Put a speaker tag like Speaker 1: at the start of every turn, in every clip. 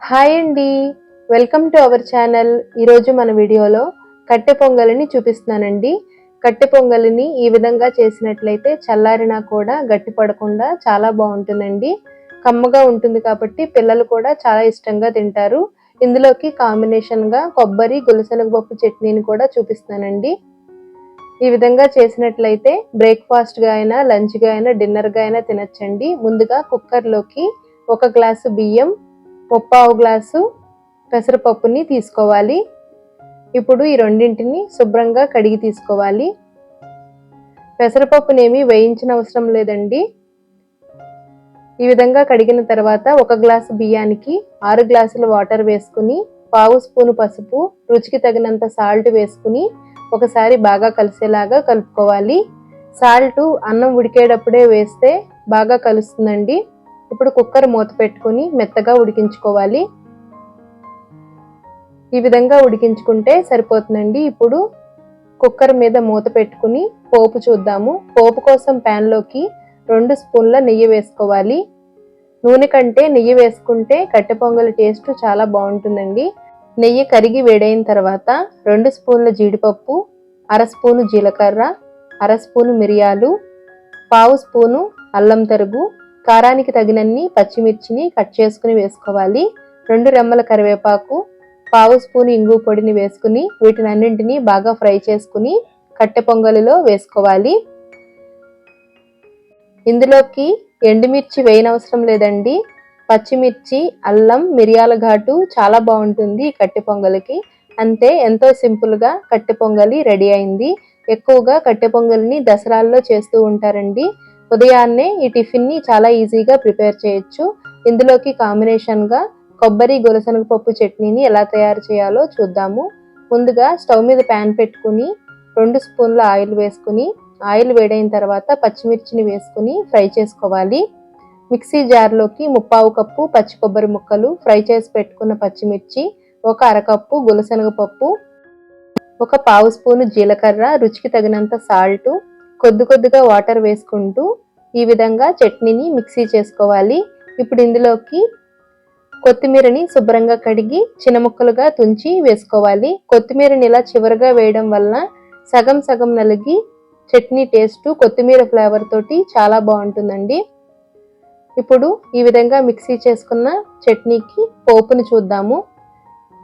Speaker 1: Hi అండి, welcome to our channel. ఈరోజు మన వీడియోలో కట్టె పొంగలిని చూపిస్తున్నానండి. కట్టె పొంగలిని ఈ విధంగా చేసినట్లయితే చల్లారినా కూడా గట్టి పడకుండా చాలా బాగుంటుందండి. కమ్మగా ఉంటుంది కాబట్టి పిల్లలు కూడా చాలా ఇష్టంగా తింటారు. ఇందులోకి కాంబినేషన్గా కొబ్బరి గులసెనగపప్పు చట్నీని కూడా చూపిస్తున్నానండి. ఈ విధంగా చేసినట్లయితే బ్రేక్ఫాస్ట్గా అయినా, లంచ్గా అయినా, డిన్నర్గా అయినా తినచ్చండి. ముందుగా కుక్కర్లోకి 1 గ్లాసు బియ్యం, 1/4 గ్లాసు పెసరపప్పుని తీసుకోవాలి. ఇప్పుడు ఈ రెండింటిని శుభ్రంగా కడిగి తీసుకోవాలి. పెసరపప్పునేమి వేయించిన అవసరం లేదండి. ఈ విధంగా కడిగిన తర్వాత 1 గ్లాసు బియ్యానికి 6 గ్లాసుల వాటర్ వేసుకుని, 1/2 స్పూను పసుపు, రుచికి తగినంత సాల్ట్ వేసుకుని ఒకసారి బాగా కలిసేలాగా కలుపుకోవాలి. సాల్ట్ అన్నం ఉడికేటప్పుడే వేస్తే బాగా కలుస్తుందండి. ఇప్పుడు కుక్కర్ మూత పెట్టుకుని మెత్తగా ఉడికించుకోవాలి. ఈ విధంగా ఉడికించుకుంటే సరిపోతుందండి. ఇప్పుడు కుక్కర్ మీద మూత పెట్టుకుని పోపు చూద్దాము. పోపు కోసం ప్యాన్లోకి 2 స్పూన్ల నెయ్యి వేసుకోవాలి. నూనె కంటే నెయ్యి వేసుకుంటే కట్టె పొంగలి టేస్ట్ చాలా బాగుంటుందండి. నెయ్యి కరిగి వేడైన తర్వాత 2 స్పూన్ల జీడిపప్పు, 1/2 స్పూను జీలకర్ర, 1/2 స్పూను మిరియాలు, 1/2 స్పూను అల్లం తరుగు, కారానికి తగినన్ని పచ్చిమిర్చిని కట్ చేసుకుని వేసుకోవాలి. 2 రెమ్మల కరివేపాకు, 1/2 స్పూను ఇంగు పొడిని వేసుకుని వీటినన్నింటినీ బాగా ఫ్రై చేసుకుని కట్టె పొంగలిలో వేసుకోవాలి. ఇందులోకి ఎండుమిర్చి వేయనవసరం లేదండి. పచ్చిమిర్చి, అల్లం, మిరియాల ఘాటు చాలా బాగుంటుంది ఈ కట్టె పొంగలికి. అంతే, ఎంతో సింపుల్గా కట్టె పొంగలి రెడీ అయింది. ఎక్కువగా కట్టె పొంగలిని దసరాల్లో చేస్తూ ఉంటారండి. ఉదయాన్నే ఈ టిఫిన్ని చాలా ఈజీగా ప్రిపేర్ చేయొచ్చు. ఇందులోకి కాంబినేషన్గా కొబ్బరి గులసెనగపప్పు చట్నీని ఎలా తయారు చేయాలో చూద్దాము. ముందుగా స్టవ్ మీద ప్యాన్ పెట్టుకుని 2 స్పూన్ల ఆయిల్ వేసుకుని, ఆయిల్ వేడైన తర్వాత పచ్చిమిర్చిని వేసుకుని ఫ్రై చేసుకోవాలి. మిక్సీ జార్లోకి 1/4 కప్పు పచ్చి కొబ్బరి ముక్కలు, ఫ్రై చేసి పెట్టుకున్న పచ్చిమిర్చి, 1 అరకప్పు గులసెనగపప్పు, 1/4 స్పూను జీలకర్ర, రుచికి తగినంత సాల్టు, కొద్దిగా వాటర్ వేసుకుంటూ ఈ విధంగా చట్నీని మిక్సీ చేసుకోవాలి. ఇప్పుడు ఇందులోకి కొత్తిమీరని శుభ్రంగా కడిగి చిన్న ముక్కలుగా తుంచి వేసుకోవాలి. కొత్తిమీరని ఇలా చివరగా వేయడం వలన సగం సగం నలిగి చట్నీ టేస్ట్ కొత్తిమీర ఫ్లేవర్ తోటి చాలా బాగుంటుందండి. ఇప్పుడు ఈ విధంగా మిక్సీ చేసుకున్న చట్నీకి పోపుని చూద్దాము.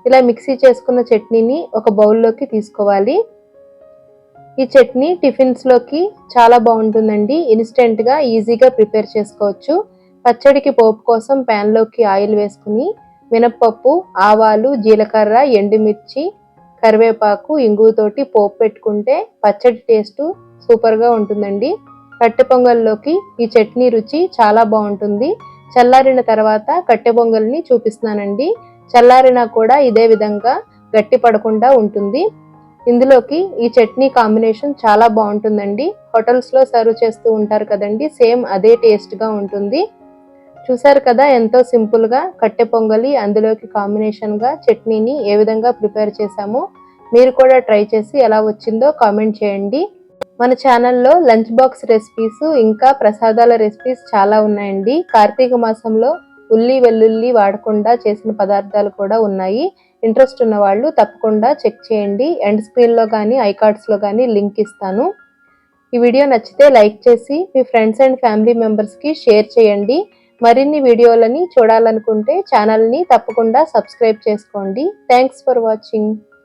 Speaker 1: ఇలా మిక్సీ చేసుకున్న చట్నీని ఒక బౌల్లోకి తీసుకోవాలి. ఈ చట్నీ టిఫిన్స్లోకి చాలా బాగుంటుందండి. ఇన్స్టెంట్గా ఈజీగా ప్రిపేర్ చేసుకోవచ్చు. పచ్చడికి పోపు కోసం ప్యాన్లోకి ఆయిల్ వేసుకుని మినప్పప్పు, ఆవాలు, జీలకర్ర, ఎండుమిర్చి, కరివేపాకు, ఇంగుతోటి పోపు పెట్టుకుంటే పచ్చడి టేస్ట్ సూపర్గా ఉంటుందండి. కట్టె పొంగల్లోకి ఈ చట్నీ రుచి చాలా బాగుంటుంది. చల్లారిన తర్వాత కట్టె పొంగల్ని చూపిస్తున్నానండి. చల్లారినా కూడా ఇదే విధంగా గట్టి పడకుండా ఉంటుంది. ఇందులోకి ఈ చట్నీ కాంబినేషన్ చాలా బాగుంటుందండి. హోటల్స్లో సర్వ్ చేస్తూ ఉంటారు కదండి, సేమ్ అదే టేస్ట్గా ఉంటుంది. చూసారు కదా ఎంతో సింపుల్గా కట్టె పొంగలి, అందులోకి కాంబినేషన్గా చట్నీని ఏ విధంగా ప్రిపేర్ చేశామో. మీరు కూడా ట్రై చేసి ఎలా వచ్చిందో కామెంట్ చేయండి. మన ఛానల్లో లంచ్ బాక్స్ రెసిపీస్, ఇంకా ప్రసాదాల రెసిపీస్ చాలా ఉన్నాయండి. కార్తీక మాసంలో ఉల్లి వెల్లుల్లి వాడకుండా చేసిన పదార్థాలు కూడా ఉన్నాయి. ఇంట్రెస్ట్ ఉన్న వాళ్ళు తప్పకుండా చెక్ చేయండి. ఎండ్ స్క్రీన్లో కానీ ఐకార్డ్స్లో కానీ లింక్ ఇస్తాను. ఈ వీడియో నచ్చితే లైక్ చేసి మీ ఫ్రెండ్స్ అండ్ ఫ్యామిలీ మెంబర్స్కి షేర్ చేయండి. మరిన్ని వీడియోలని చూడాలనుకుంటే ఛానల్ని తప్పకుండా సబ్స్క్రైబ్ చేసుకోండి. Thanks for watching.